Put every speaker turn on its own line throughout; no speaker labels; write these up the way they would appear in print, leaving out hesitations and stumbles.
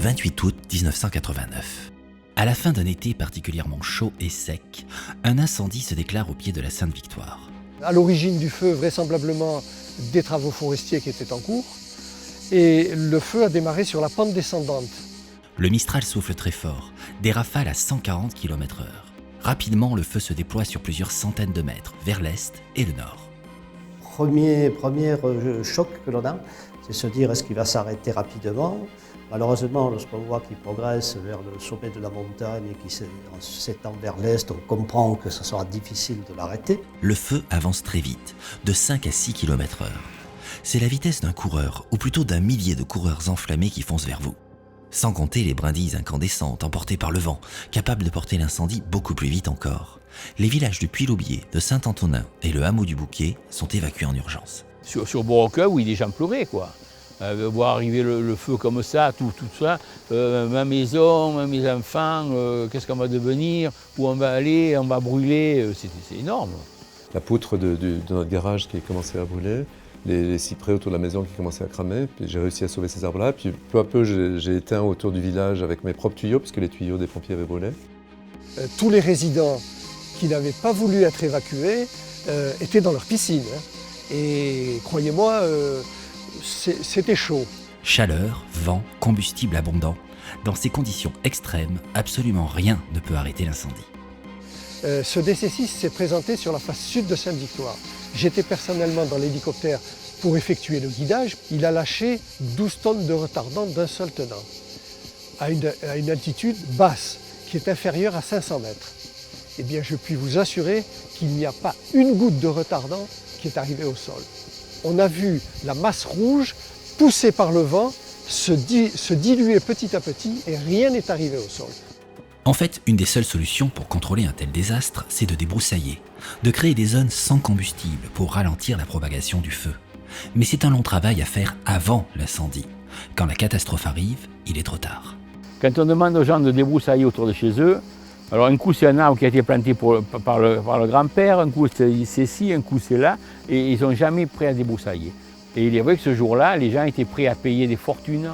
28 août 1989. À la fin d'un été particulièrement chaud et sec, un incendie se déclare au pied de la Sainte-Victoire.
À l'origine du feu, vraisemblablement des travaux forestiers qui étaient en cours, et le feu a démarré sur la pente descendante.
Le Mistral souffle très fort, des rafales à 140 km/h. Rapidement, le feu se déploie sur plusieurs centaines de mètres, vers l'est et le nord.
Premier choc que l'on a, c'est se dire est-ce qu'il va s'arrêter rapidement. Malheureusement, lorsqu'on voit qu'il progresse vers le sommet de la montagne et qu'il s'étend vers l'est, on comprend que ce sera difficile de l'arrêter.
Le feu avance très vite, de 5 à 6 km/h. C'est la vitesse d'un coureur, ou plutôt d'un millier de coureurs enflammés qui foncent vers vous. Sans compter les brindilles incandescentes emportées par le vent, capables de porter l'incendie beaucoup plus vite encore. Les villages du Puy-l'Aubier, de Saint-Antonin et le hameau du Bouquet sont évacués en urgence.
Sur Borroqueux, oui, les gens pleuraient, quoi. Voir arriver le feu comme ça, tout ça, ma maison, mes enfants, qu'est-ce qu'on va devenir, où on va aller, on va brûler, c'est énorme.
La poutre de notre garage qui commençait à brûler, les cyprès autour de la maison qui commençaient à cramer, puis j'ai réussi à sauver ces arbres-là, puis peu à peu j'ai éteint autour du village avec mes propres tuyaux, puisque les tuyaux des pompiers avaient brûlé.
Tous les résidents qui n'avaient pas voulu être évacués étaient dans leur piscine. Et croyez-moi, c'était chaud.
Chaleur, vent, combustible abondant. Dans ces conditions extrêmes, absolument rien ne peut arrêter l'incendie.
Ce DC6 s'est présenté sur la face sud de Sainte-Victoire. J'étais personnellement dans l'hélicoptère pour effectuer le guidage. Il a lâché 12 tonnes de retardant d'un seul tenant, à une altitude basse, qui est inférieure à 500 mètres. Eh bien, je puis vous assurer qu'il n'y a pas une goutte de retardant qui est arrivée au sol. On a vu la masse rouge, poussée par le vent, se diluer petit à petit et rien n'est arrivé au sol.
En fait, une des seules solutions pour contrôler un tel désastre, c'est de débroussailler, de créer des zones sans combustible pour ralentir la propagation du feu. Mais c'est un long travail à faire avant l'incendie. Quand la catastrophe arrive, il est trop tard.
Quand on demande aux gens de débroussailler autour de chez eux, alors un coup c'est un arbre qui a été planté par le grand-père, un coup c'est ci, un coup c'est là, et ils sont jamais prêts à débroussailler. Et il est vrai que ce jour-là, les gens étaient prêts à payer des fortunes.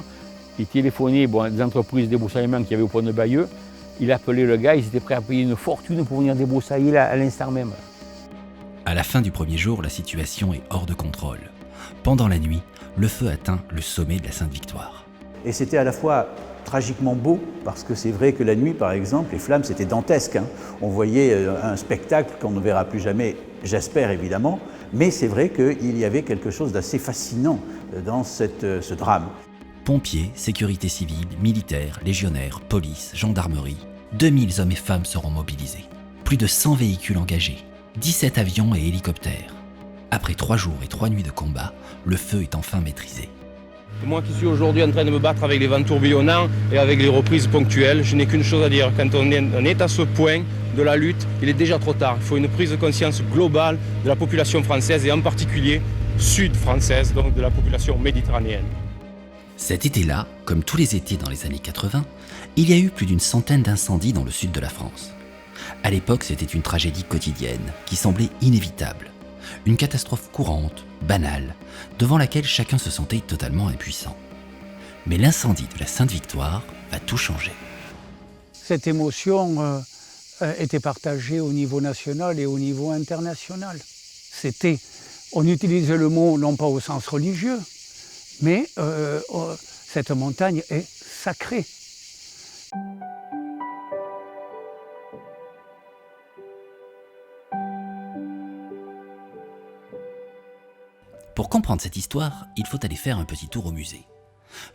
Ils téléphonaient des entreprises de débroussaillement qu'il y avait au Pont de Bayeux. Il appelait le gars, ils étaient prêts à payer une fortune pour venir débroussailler là, à l'instant même.
À la fin du premier jour, la situation est hors de contrôle. Pendant la nuit, le feu atteint le sommet de la Sainte-Victoire.
Et c'était à la fois tragiquement beau, parce que c'est vrai que la nuit, par exemple, les flammes, c'était dantesque. On voyait un spectacle qu'on ne verra plus jamais, j'espère évidemment, mais c'est vrai qu'il y avait quelque chose d'assez fascinant dans ce drame.
Pompiers, sécurité civile, militaires, légionnaires, police, gendarmerie, 2000 hommes et femmes seront mobilisés. Plus de 100 véhicules engagés, 17 avions et hélicoptères. Après 3 jours et 3 nuits de combat, le feu est enfin maîtrisé.
Moi qui suis aujourd'hui en train de me battre avec les vents tourbillonnants et avec les reprises ponctuelles, je n'ai qu'une chose à dire. Quand on est à ce point de la lutte, il est déjà trop tard. Il faut une prise de conscience globale de la population française et en particulier sud-française, donc de la population méditerranéenne.
Cet été-là, comme tous les étés dans les années 80, il y a eu plus d'une centaine d'incendies dans le sud de la France. À l'époque, c'était une tragédie quotidienne qui semblait inévitable. Une catastrophe courante, banale, devant laquelle chacun se sentait totalement impuissant. Mais l'incendie de la Sainte-Victoire va tout changer.
Cette émotion était partagée au niveau national et au niveau international. On utilisait le mot non pas au sens religieux, mais cette montagne est sacrée.
Pour comprendre cette histoire, il faut aller faire un petit tour au musée.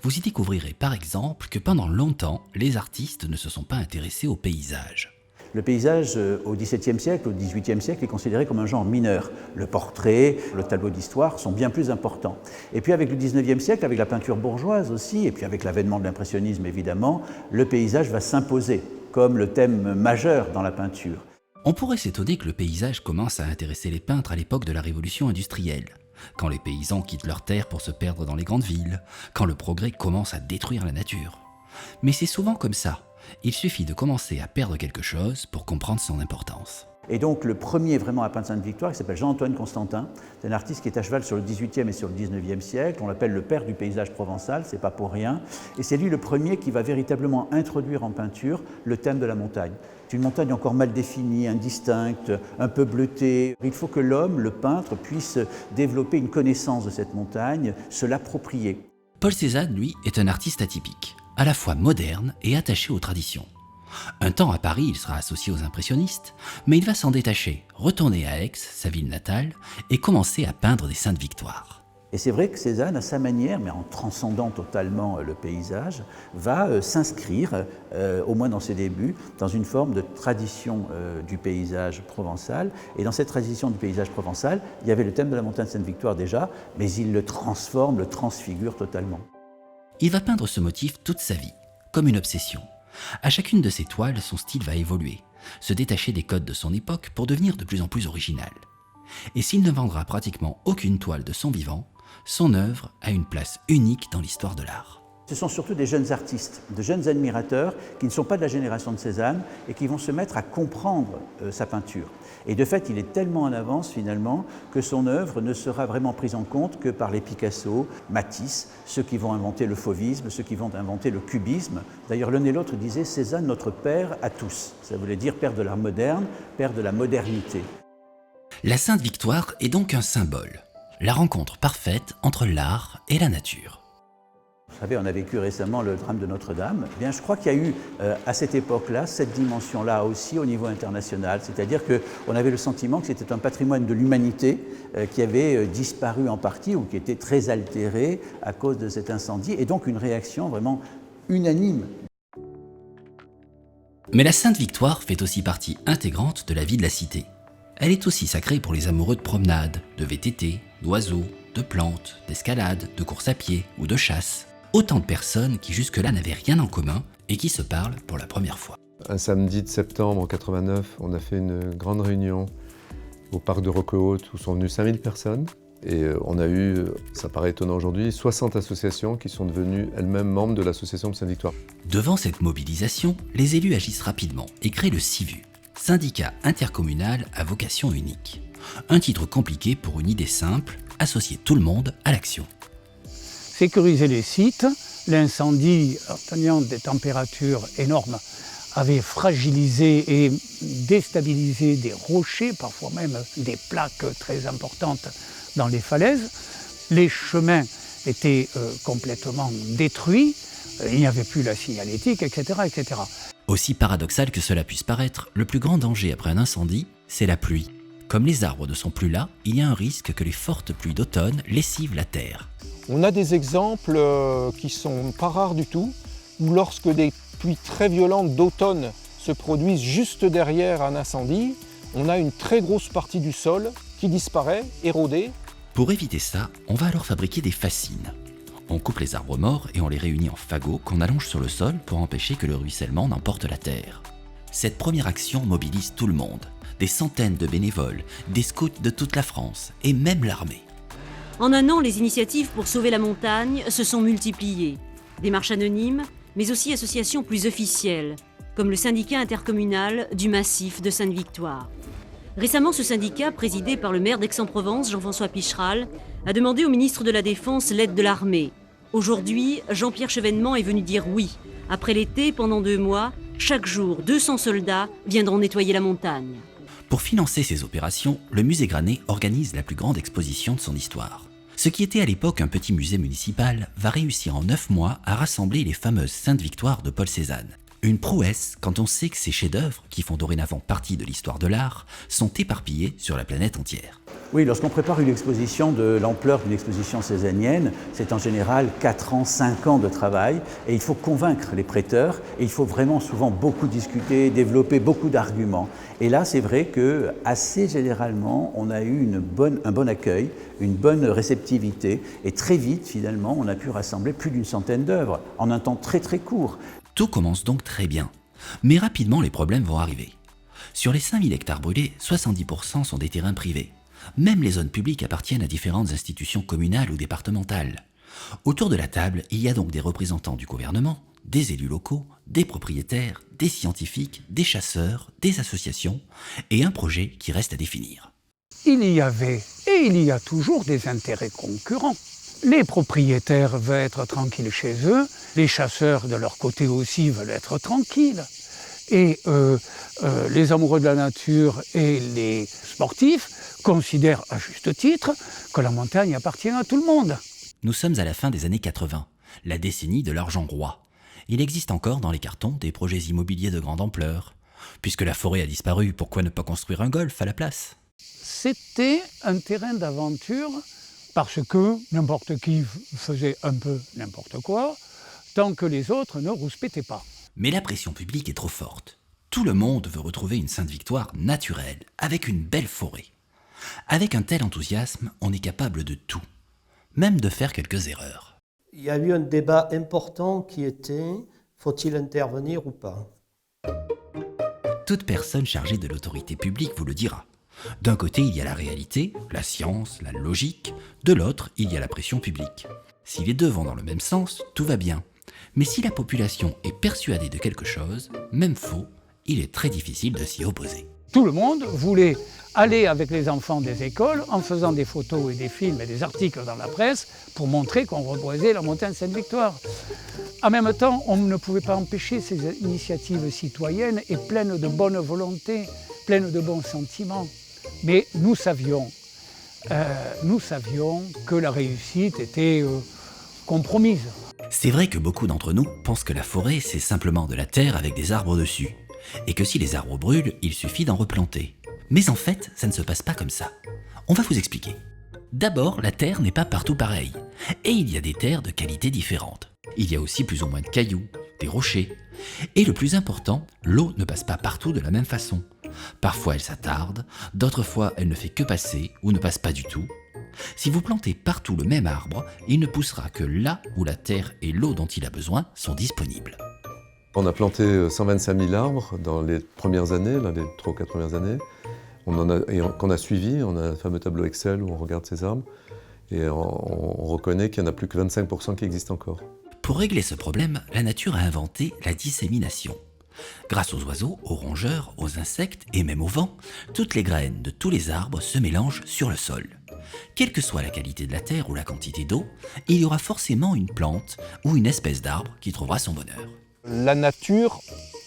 Vous y découvrirez par exemple que pendant longtemps, les artistes ne se sont pas intéressés au paysage.
Le paysage, au XVIIe siècle, au XVIIIe siècle, est considéré comme un genre mineur. Le portrait, le tableau d'histoire sont bien plus importants. Et puis avec le XIXe siècle, avec la peinture bourgeoise aussi, et puis avec l'avènement de l'impressionnisme évidemment, le paysage va s'imposer comme le thème majeur dans la peinture.
On pourrait s'étonner que le paysage commence à intéresser les peintres à l'époque de la révolution industrielle, quand les paysans quittent leurs terres pour se perdre dans les grandes villes, quand le progrès commence à détruire la nature. Mais c'est souvent comme ça. Il suffit de commencer à perdre quelque chose pour comprendre son importance.
Et donc le premier vraiment à peindre Sainte-Victoire, il s'appelle Jean-Antoine Constantin. C'est un artiste qui est à cheval sur le XVIIIe et sur le XIXe siècle. On l'appelle le père du paysage provençal, c'est pas pour rien. Et c'est lui le premier qui va véritablement introduire en peinture le thème de la montagne. C'est une montagne encore mal définie, indistincte, un peu bleutée. Il faut que l'homme, le peintre, puisse développer une connaissance de cette montagne, se l'approprier.
Paul Cézanne, lui, est un artiste atypique, à la fois moderne et attaché aux traditions. Un temps à Paris, il sera associé aux impressionnistes, mais il va s'en détacher, retourner à Aix, sa ville natale, et commencer à peindre des Saintes Victoires.
Et c'est vrai que Cézanne, à sa manière, mais en transcendant totalement le paysage, va s'inscrire, au moins dans ses débuts, dans une forme de tradition du paysage provençal. Et dans cette tradition du paysage provençal, il y avait le thème de la montagne Sainte-Victoire déjà, mais il le transforme, le transfigure totalement.
Il va peindre ce motif toute sa vie, comme une obsession. À chacune de ses toiles, son style va évoluer, se détacher des codes de son époque pour devenir de plus en plus original. Et s'il ne vendra pratiquement aucune toile de son vivant, son œuvre a une place unique dans l'histoire de l'art.
Ce sont surtout des jeunes artistes, de jeunes admirateurs qui ne sont pas de la génération de Cézanne et qui vont se mettre à comprendre sa peinture. Et de fait, il est tellement en avance finalement que son œuvre ne sera vraiment prise en compte que par les Picasso, Matisse, ceux qui vont inventer le fauvisme, ceux qui vont inventer le cubisme. D'ailleurs, l'un et l'autre disaient « Cézanne, notre père à tous ». Ça voulait dire père de l'art moderne, père de la modernité.
La Sainte Victoire est donc un symbole, la rencontre parfaite entre l'art et la nature.
Vous savez, on a vécu récemment le drame de Notre-Dame. Eh bien, je crois qu'il y a eu à cette époque-là, cette dimension-là aussi au niveau international. C'est-à-dire qu'on avait le sentiment que c'était un patrimoine de l'humanité qui avait disparu en partie ou qui était très altéré à cause de cet incendie. Et donc une réaction vraiment unanime.
Mais la Sainte Victoire fait aussi partie intégrante de la vie de la cité. Elle est aussi sacrée pour les amoureux de promenade, de VTT, d'oiseaux, de plantes, d'escalade, de course à pied ou de chasse. Autant de personnes qui jusque-là n'avaient rien en commun et qui se parlent pour la première fois.
Un samedi de septembre en 89, on a fait une grande réunion au parc de Roquehaute où sont venues 5000 personnes. Et on a eu, ça paraît étonnant aujourd'hui, 60 associations qui sont devenues elles-mêmes membres de l'association de Sainte-Victoire.
Devant cette mobilisation, les élus agissent rapidement et créent le SIVU, syndicat intercommunal à vocation unique. Un titre compliqué pour une idée simple, associer tout le monde à l'action.
Sécuriser les sites, l'incendie, tenant des températures énormes, avait fragilisé et déstabilisé des rochers, parfois même des plaques très importantes dans les falaises. Les chemins étaient complètement détruits, il n'y avait plus la signalétique, etc., etc.
Aussi paradoxal que cela puisse paraître, le plus grand danger après un incendie, c'est la pluie. Comme les arbres ne sont plus là, il y a un risque que les fortes pluies d'automne lessivent la terre.
On a des exemples qui ne sont pas rares du tout, où lorsque des pluies très violentes d'automne se produisent juste derrière un incendie, on a une très grosse partie du sol qui disparaît, érodée.
Pour éviter ça, on va alors fabriquer des fascines. On coupe les arbres morts et on les réunit en fagots qu'on allonge sur le sol pour empêcher que le ruissellement n'emporte la terre. Cette première action mobilise tout le monde. Des centaines de bénévoles, des scouts de toute la France et même l'armée.
En un an, les initiatives pour sauver la montagne se sont multipliées. Des marches anonymes, mais aussi associations plus officielles, comme le syndicat intercommunal du massif de Sainte-Victoire. Récemment, ce syndicat, présidé par le maire d'Aix-en-Provence, Jean-François Picheral, a demandé au ministre de la Défense l'aide de l'armée. Aujourd'hui, Jean-Pierre Chevènement est venu dire oui. Après l'été, pendant 2 mois, chaque jour, 200 soldats viendront nettoyer la montagne.
Pour financer ces opérations, le musée Granet organise la plus grande exposition de son histoire. Ce qui était à l'époque un petit musée municipal va réussir en 9 mois à rassembler les fameuses Saintes Victoires de Paul Cézanne. Une prouesse quand on sait que ces chefs-d'œuvre, qui font dorénavant partie de l'histoire de l'art, sont éparpillés sur la planète entière.
Oui, lorsqu'on prépare une exposition de l'ampleur d'une exposition cézannienne, c'est en général 4 ans, 5 ans de travail et il faut convaincre les prêteurs et il faut vraiment souvent beaucoup discuter, développer beaucoup d'arguments. Et là, c'est vrai que assez généralement, on a eu un bon accueil, une bonne réceptivité et très vite, finalement, on a pu rassembler plus d'une centaine d'œuvres en un temps très très court.
Tout commence donc très bien, mais rapidement les problèmes vont arriver. Sur les 5000 hectares brûlés, 70% sont des terrains privés. Même les zones publiques appartiennent à différentes institutions communales ou départementales. Autour de la table, il y a donc des représentants du gouvernement, des élus locaux, des propriétaires, des scientifiques, des chasseurs, des associations et un projet qui reste à définir.
Il y avait et il y a toujours des intérêts concurrents. Les propriétaires veulent être tranquilles chez eux, les chasseurs de leur côté aussi veulent être tranquilles. Et les amoureux de la nature et les sportifs considèrent à juste titre que la montagne appartient à tout le monde.
Nous sommes à la fin des années 80, la décennie de l'argent roi. Il existe encore dans les cartons des projets immobiliers de grande ampleur. Puisque la forêt a disparu, pourquoi ne pas construire un golf à la place ?
C'était un terrain d'aventure parce que n'importe qui faisait un peu n'importe quoi, tant que les autres ne rouspétaient pas.
Mais la pression publique est trop forte. Tout le monde veut retrouver une Sainte-Victoire naturelle, avec une belle forêt. Avec un tel enthousiasme, on est capable de tout, même de faire quelques erreurs.
Il y a eu un débat important qui était « faut-il intervenir ou pas ?»
Toute personne chargée de l'autorité publique vous le dira. D'un côté, il y a la réalité, la science, la logique. De l'autre, il y a la pression publique. Si les deux vont dans le même sens, tout va bien. Mais si la population est persuadée de quelque chose, même faux, il est très difficile de s'y opposer.
Tout le monde voulait aller avec les enfants des écoles en faisant des photos et des films et des articles dans la presse pour montrer qu'on revoisait la montagne Sainte-Victoire. En même temps, on ne pouvait pas empêcher ces initiatives citoyennes et pleines de bonne volonté, pleines de bons sentiments. Mais nous savions que la réussite était compromise.
C'est vrai que beaucoup d'entre nous pensent que la forêt, c'est simplement de la terre avec des arbres dessus. Et que si les arbres brûlent, il suffit d'en replanter. Mais en fait, ça ne se passe pas comme ça. On va vous expliquer. D'abord, la terre n'est pas partout pareille. Et il y a des terres de qualité différentes. Il y a aussi plus ou moins de cailloux, des rochers. Et le plus important, l'eau ne passe pas partout de la même façon. Parfois elle s'attarde, d'autres fois elle ne fait que passer ou ne passe pas du tout. Si vous plantez partout le même arbre, il ne poussera que là où la terre et l'eau dont il a besoin sont disponibles.
On a planté 125 000 arbres dans les premières années, là, les 3 ou 4 premières années. Qu'on a suivi, on a un fameux tableau Excel où on regarde ces arbres et on reconnaît qu'il n'y en a plus que 25% qui existent encore.
Pour régler ce problème, la nature a inventé la dissémination. Grâce aux oiseaux, aux rongeurs, aux insectes et même au vent, toutes les graines de tous les arbres se mélangent sur le sol. Quelle que soit la qualité de la terre ou la quantité d'eau, il y aura forcément une plante ou une espèce d'arbre qui trouvera son bonheur.
La nature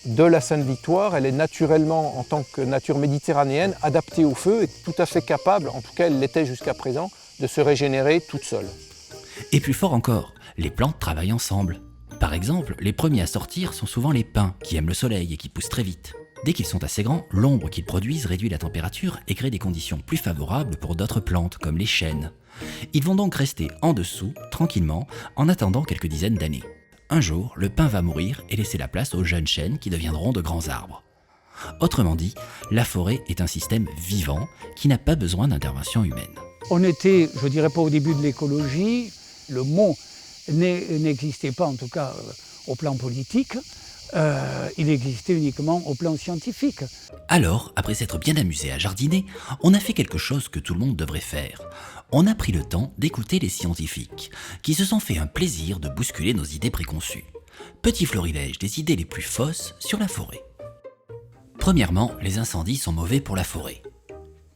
de la Sainte-Victoire, elle est naturellement, en tant que nature méditerranéenne, adaptée au feu et tout à fait capable, en tout cas elle l'était jusqu'à présent, de se régénérer toute seule.
Et plus fort encore, les plantes travaillent ensemble. Par exemple, les premiers à sortir sont souvent les pins, qui aiment le soleil et qui poussent très vite. Dès qu'ils sont assez grands, l'ombre qu'ils produisent réduit la température et crée des conditions plus favorables pour d'autres plantes, comme les chênes. Ils vont donc rester en dessous, tranquillement, en attendant quelques dizaines d'années. Un jour, le pin va mourir et laisser la place aux jeunes chênes qui deviendront de grands arbres. Autrement dit, la forêt est un système vivant qui n'a pas besoin d'intervention humaine.
On était, je dirais pas au début de l'écologie, le mot n'existait pas, en tout cas au plan politique, il existait uniquement au plan scientifique.
Alors, après s'être bien amusé à jardiner, on a fait quelque chose que tout le monde devrait faire. On a pris le temps d'écouter les scientifiques, qui se sont fait un plaisir de bousculer nos idées préconçues. Petit florilège des idées les plus fausses sur la forêt. Premièrement, les incendies sont mauvais pour la forêt.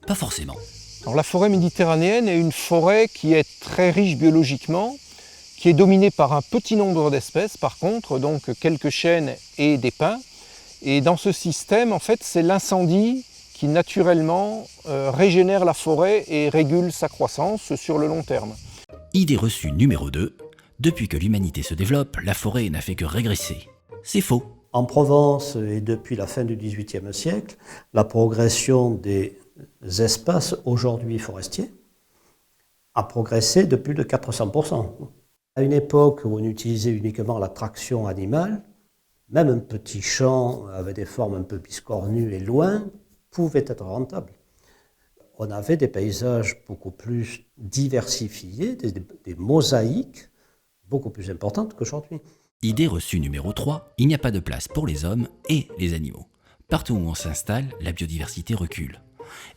Pas forcément.
Alors, la forêt méditerranéenne est une forêt qui est très riche biologiquement, qui est dominée par un petit nombre d'espèces, par contre, donc quelques chênes et des pins. Et dans ce système, en fait, c'est l'incendie qui naturellement régénère la forêt et régule sa croissance sur le long terme.
Idée reçue numéro 2. Depuis que l'humanité se développe, la forêt n'a fait que régresser. C'est faux.
En Provence et depuis la fin du XVIIIe siècle, la progression des espaces aujourd'hui forestiers a progressé de plus de 400%. À une époque où on utilisait uniquement la traction animale, même un petit champ avec des formes un peu biscornues et loin pouvait être rentable. On avait des paysages beaucoup plus diversifiés, des mosaïques beaucoup plus importantes qu'aujourd'hui.
Idée reçue numéro 3, il n'y a pas de place pour les hommes et les animaux. Partout où on s'installe, la biodiversité recule.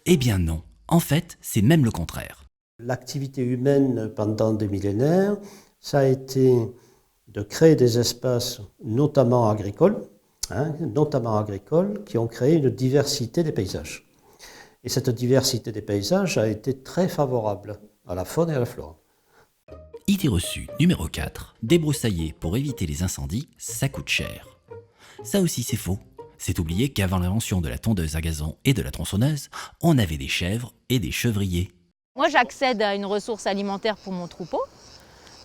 Eh bien non, en fait, c'est même le contraire.
L'activité humaine pendant des millénaires ça a été de créer des espaces, notamment agricoles, qui ont créé une diversité des paysages. Et cette diversité des paysages a été très favorable à la faune et à la flore.
Idée reçue numéro 4, débroussailler pour éviter les incendies, ça coûte cher. Ça aussi c'est faux. C'est oublier qu'avant l'invention de la tondeuse à gazon et de la tronçonneuse, on avait des chèvres et des chevriers.
Moi j'accède à une ressource alimentaire pour mon troupeau,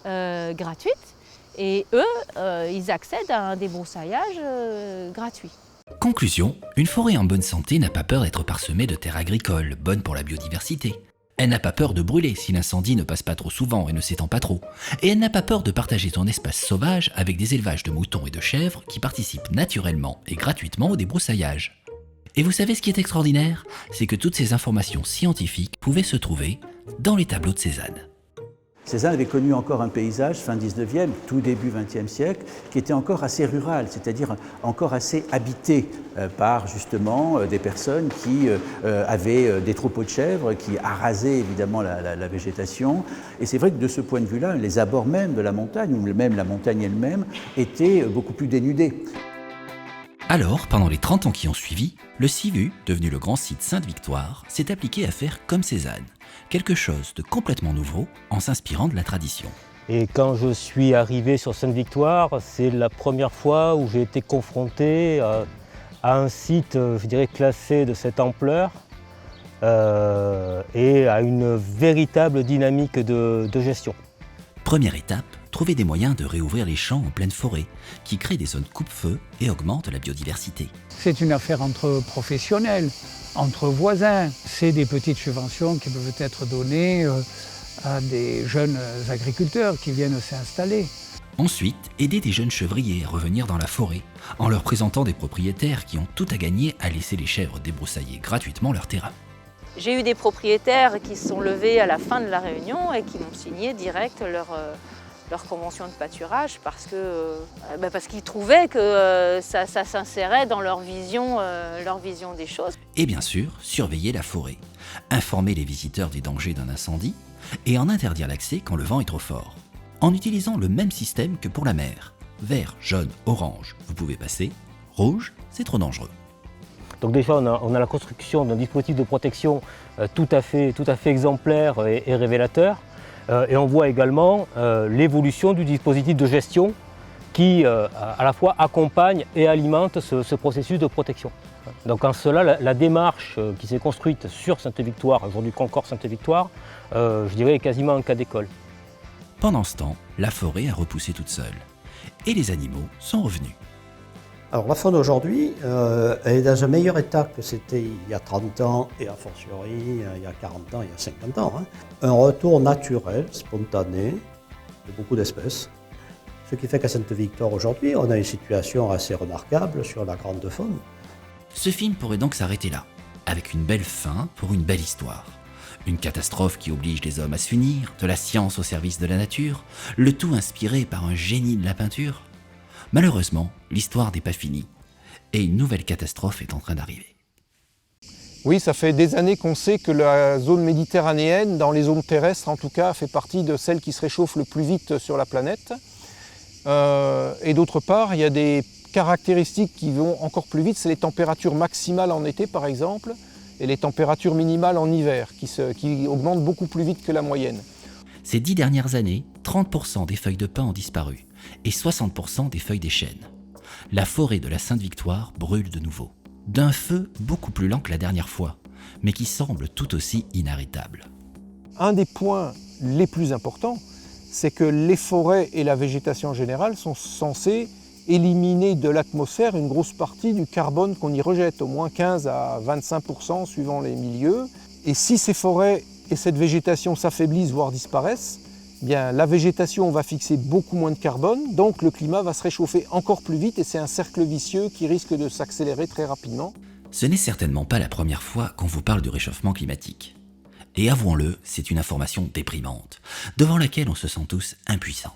gratuite, et eux, ils accèdent à un débroussaillage gratuit.
Conclusion, une forêt en bonne santé n'a pas peur d'être parsemée de terres agricoles, bonnes pour la biodiversité. Elle n'a pas peur de brûler si l'incendie ne passe pas trop souvent et ne s'étend pas trop. Et elle n'a pas peur de partager son espace sauvage avec des élevages de moutons et de chèvres qui participent naturellement et gratuitement au débroussaillage. Et vous savez ce qui est extraordinaire? C'est que toutes ces informations scientifiques pouvaient se trouver dans les tableaux de Cézanne.
Cézanne avait connu encore un paysage, fin 19e, tout début 20e siècle, qui était encore assez rural, c'est-à-dire encore assez habité par justement des personnes qui avaient des troupeaux de chèvres, qui arasaient évidemment la végétation. Et c'est vrai que de ce point de vue-là, les abords même de la montagne, ou même la montagne elle-même, étaient beaucoup plus dénudés.
Alors, pendant les 30 ans qui ont suivi, le CIVU, devenu le grand site Sainte-Victoire, s'est appliqué à faire comme Cézanne, quelque chose de complètement nouveau en s'inspirant de la tradition.
Et quand je suis arrivé sur Sainte-Victoire, c'est la première fois où j'ai été confronté à un site, je dirais, classé de cette ampleur et à une véritable dynamique de gestion.
Première étape, trouver des moyens de réouvrir les champs en pleine forêt, qui créent des zones coupe-feu et augmentent la biodiversité.
C'est une affaire entre professionnels, entre voisins. C'est des petites subventions qui peuvent être données à des jeunes agriculteurs qui viennent s'installer.
Ensuite, aider des jeunes chevriers à revenir dans la forêt, en leur présentant des propriétaires qui ont tout à gagner à laisser les chèvres débroussailler gratuitement leur terrain.
J'ai eu des propriétaires qui se sont levés à la fin de la réunion et qui m'ont signé direct leur convention de pâturage parce qu'ils trouvaient que ça s'insérait dans leur vision des choses.
Et bien sûr, surveiller la forêt, informer les visiteurs des dangers d'un incendie et en interdire l'accès quand le vent est trop fort, en utilisant le même système que pour la mer. Vert, jaune, orange, vous pouvez passer, rouge, c'est trop dangereux.
Donc déjà, on a la construction d'un dispositif de protection tout à fait exemplaire et révélateur. Et on voit également l'évolution du dispositif de gestion qui, à la fois, accompagne et alimente ce processus de protection. Donc en cela, la démarche qui s'est construite sur Sainte-Victoire, aujourd'hui Concorde Sainte-Victoire, je dirais est quasiment un cas d'école.
Pendant ce temps, la forêt a repoussé toute seule. Et les animaux sont revenus.
Alors la faune aujourd'hui, elle est dans un meilleur état que c'était il y a 30 ans et a fortiori il y a 40 ans, il y a 50 ans. Un retour naturel, spontané de beaucoup d'espèces. Ce qui fait qu'à Sainte-Victoire aujourd'hui, on a une situation assez remarquable sur la grande faune.
Ce film pourrait donc s'arrêter là, avec une belle fin pour une belle histoire. Une catastrophe qui oblige les hommes à s'unir, de la science au service de la nature, le tout inspiré par un génie de la peinture. Malheureusement, l'histoire n'est pas finie, et une nouvelle catastrophe est en train d'arriver.
Oui, ça fait des années qu'on sait que la zone méditerranéenne, dans les zones terrestres en tout cas, fait partie de celles qui se réchauffent le plus vite sur la planète. Et d'autre part, il y a des caractéristiques qui vont encore plus vite, c'est les températures maximales en été par exemple, et les températures minimales en hiver, qui augmentent beaucoup plus vite que la moyenne.
Ces 10 dernières années, 30% des feuilles de pin ont disparu, et 60% des feuilles des chênes. La forêt de la Sainte-Victoire brûle de nouveau, d'un feu beaucoup plus lent que la dernière fois, mais qui semble tout aussi inarrêtable.
Un des points les plus importants, c'est que les forêts et la végétation en général sont censées éliminer de l'atmosphère une grosse partie du carbone qu'on y rejette, au moins 15 à 25% suivant les milieux. Et si ces forêts et cette végétation s'affaiblissent, voire disparaissent, bien, la végétation va fixer beaucoup moins de carbone, donc le climat va se réchauffer encore plus vite et c'est un cercle vicieux qui risque de s'accélérer très rapidement.
Ce n'est certainement pas la première fois qu'on vous parle du réchauffement climatique. Et avouons-le, c'est une information déprimante, devant laquelle on se sent tous impuissants.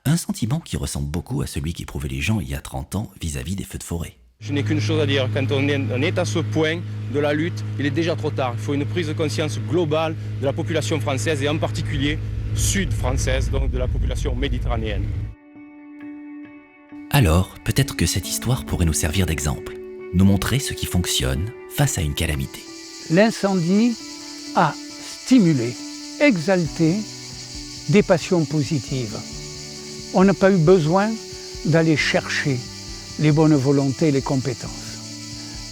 Un sentiment qui ressemble beaucoup à celui qu'éprouvaient les gens il y a 30 ans vis-à-vis des feux de forêt.
Je n'ai qu'une chose à dire, quand on est à ce point de la lutte, il est déjà trop tard. Il faut une prise de conscience globale de la population française et en particulier sud-française, donc de la population méditerranéenne.
Alors, peut-être que cette histoire pourrait nous servir d'exemple, nous montrer ce qui fonctionne face à une calamité.
L'incendie a stimulé, exalté des passions positives. On n'a pas eu besoin d'aller chercher les bonnes volontés et les compétences.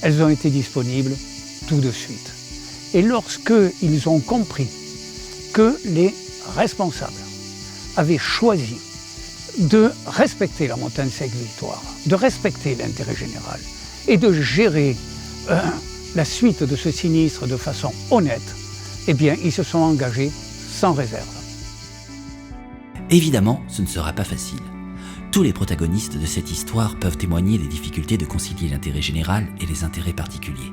Elles ont été disponibles tout de suite. Et lorsqu'ils ont compris que les responsables avaient choisi de respecter la montagne Sainte-Victoire, de respecter l'intérêt général et de gérer la suite de ce sinistre de façon honnête, eh bien, ils se sont engagés sans réserve.
Évidemment, ce ne sera pas facile. Tous les protagonistes de cette histoire peuvent témoigner des difficultés de concilier l'intérêt général et les intérêts particuliers.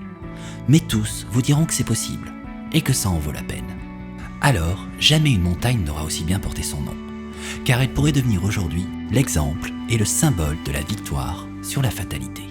Mais tous vous diront que c'est possible et que ça en vaut la peine. Alors, jamais une montagne n'aura aussi bien porté son nom, car elle pourrait devenir aujourd'hui l'exemple et le symbole de la victoire sur la fatalité.